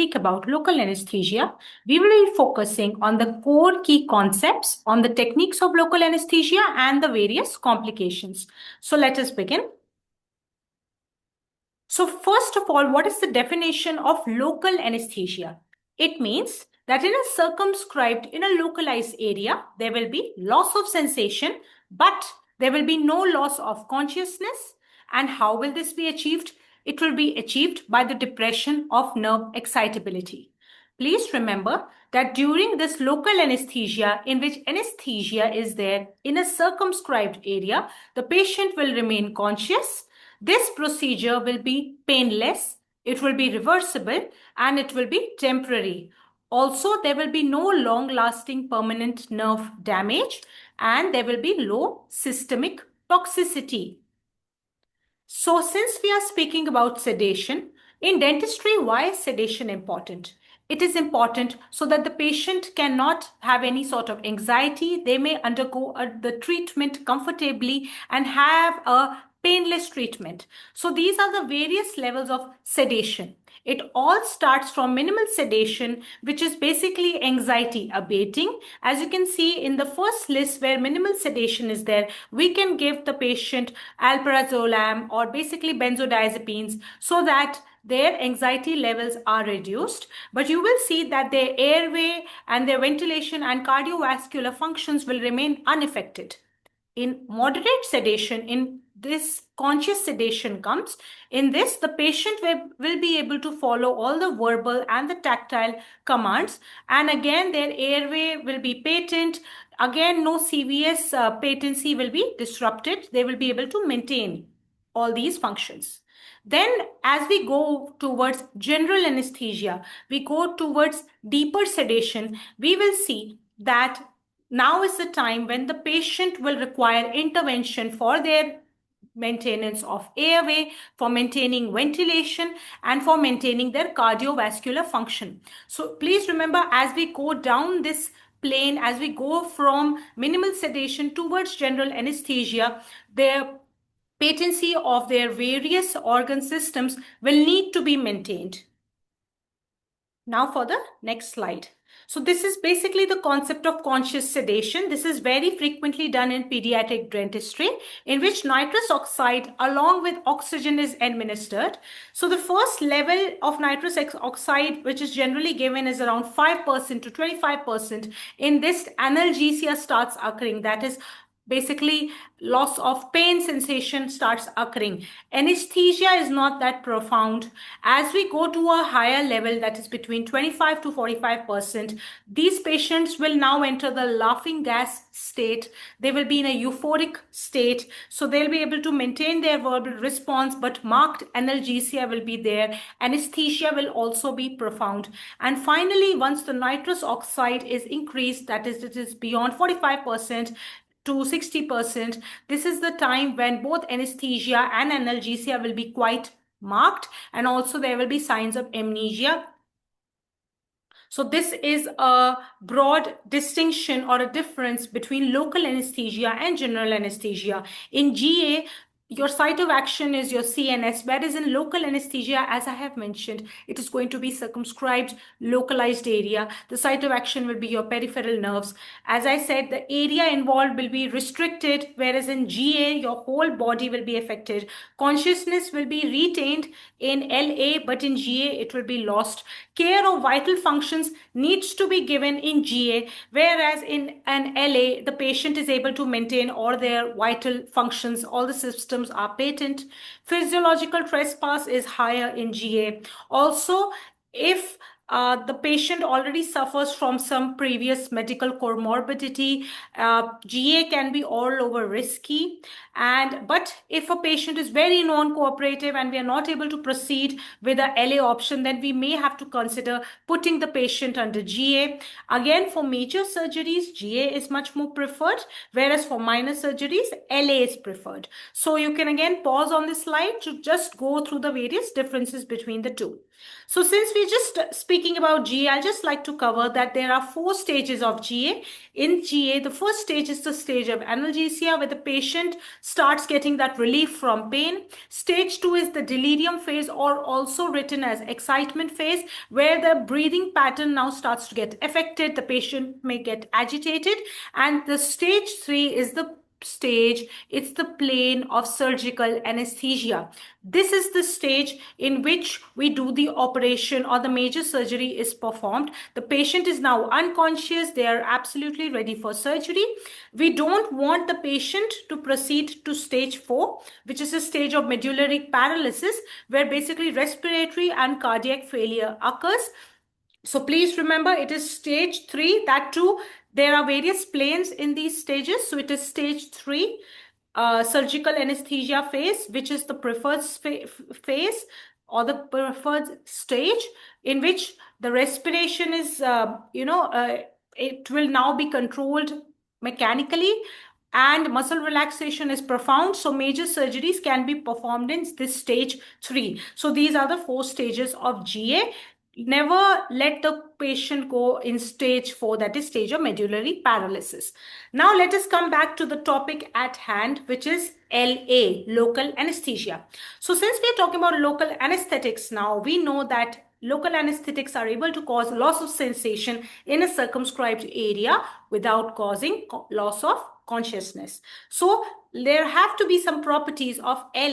speak about local anesthesia, we will be focusing on the core key concepts on the techniques of local anesthesia and the various complications. So let us begin. So first of all, what is the definition of local anesthesia? It means that in a localized area, there will be loss of sensation, but there will be no loss of consciousness. And how will this be achieved? It will be achieved by the depression of nerve excitability. Please remember that during this local anesthesia, in which anesthesia is there in a circumscribed area, the patient will remain conscious. This procedure will be painless, it will be reversible, and it will be temporary. Also, there will be no long-lasting permanent nerve damage, and there will be low systemic toxicity. So since we are speaking about sedation, in dentistry, why is sedation important? It is important so that the patient cannot have any sort of anxiety. They may undergo the treatment comfortably and have a painless treatment. So these are the various levels of sedation. It all starts from minimal sedation, which is basically anxiety abating. As you can see in the first list where minimal sedation is there, we can give the patient alprazolam or basically benzodiazepines so that their anxiety levels are reduced, but you will see that their airway and their ventilation and cardiovascular functions will remain unaffected. In moderate sedation, in this conscious sedation comes, in this the patient will be able to follow all the verbal and the tactile commands, and again their airway will be patent. Again, no CVS patency will be disrupted. They will be able to maintain all these functions. Then as we go towards general anesthesia, we go towards deeper sedation, we will see that now is the time when the patient will require intervention for their maintenance of airway, for maintaining ventilation, and for maintaining their cardiovascular function. So please remember, as we go down this plane, as we go from minimal sedation towards general anesthesia, their patency of their various organ systems will need to be maintained. Now for the next slide. So this is basically the concept of conscious sedation. This is very frequently done in pediatric dentistry, in which nitrous oxide along with oxygen is administered. So the first level of nitrous oxide, which is generally given, is around 5% to 25%. In this, analgesia starts occurring. That is basically loss of pain sensation starts occurring. Anesthesia is not that profound. As we go to a higher level, that is between 25 to 45%, these patients will now enter the laughing gas state. They will be in a euphoric state. So they'll be able to maintain their verbal response, but marked analgesia will be there. Anesthesia will also be profound. And finally, once the nitrous oxide is increased, that is, it is beyond 45%, to 60%, this is the time when both anesthesia and analgesia will be quite marked, and also there will be signs of amnesia. So this is a broad distinction or a difference between local anesthesia and general anesthesia. In GA, your site of action is your CNS, whereas in local anesthesia, as I have mentioned, it is going to be circumscribed, localized area. The site of action will be your peripheral nerves. As I said, the area involved will be restricted, whereas in GA, your whole body will be affected. Consciousness will be retained in LA, but in GA, it will be lost. Care of vital functions needs to be given in GA, whereas in an LA, the patient is able to maintain all their vital functions, all the systems are patent. Physiological trespass is higher in GA. Also, if the patient already suffers from some previous medical comorbidity, GA can be all over risky. But if a patient is very non-cooperative and we are not able to proceed with the LA option, then we may have to consider putting the patient under GA. Again, for major surgeries, GA is much more preferred, whereas for minor surgeries, LA is preferred. So you can again pause on this slide to just go through the various differences between the two. So since we're just speaking about GA, I'd just like to cover that there are 4 stages of GA. In GA, the first stage is the stage of analgesia, where the patient starts getting that relief from pain. Stage 2 is the delirium phase, or also written as excitement phase, where the breathing pattern now starts to get affected. The patient may get agitated. And the stage 3 is the stage, it's the plane of surgical anesthesia. This is the stage in which we do the operation or the major surgery is performed. The patient is now unconscious, they are absolutely ready for surgery. We don't want the patient to proceed to stage 4, which is a stage of medullary paralysis, where basically respiratory and cardiac failure occurs. So please remember, it is stage 3. That too, there are various planes in these stages. So it is stage 3, surgical anesthesia phase, which is the preferred phase or the preferred stage, in which the respiration is, it will now be controlled mechanically, and muscle relaxation is profound. So major surgeries can be performed in this stage 3. So these are the 4 stages of GA. Never let the patient go in stage 4, that is stage of medullary paralysis. Now let us come back to the topic at hand, which is LA, local anesthesia. So since we are talking about local anesthetics now, we know that local anesthetics are able to cause loss of sensation in a circumscribed area without causing loss of consciousness. So there have to be some properties of LA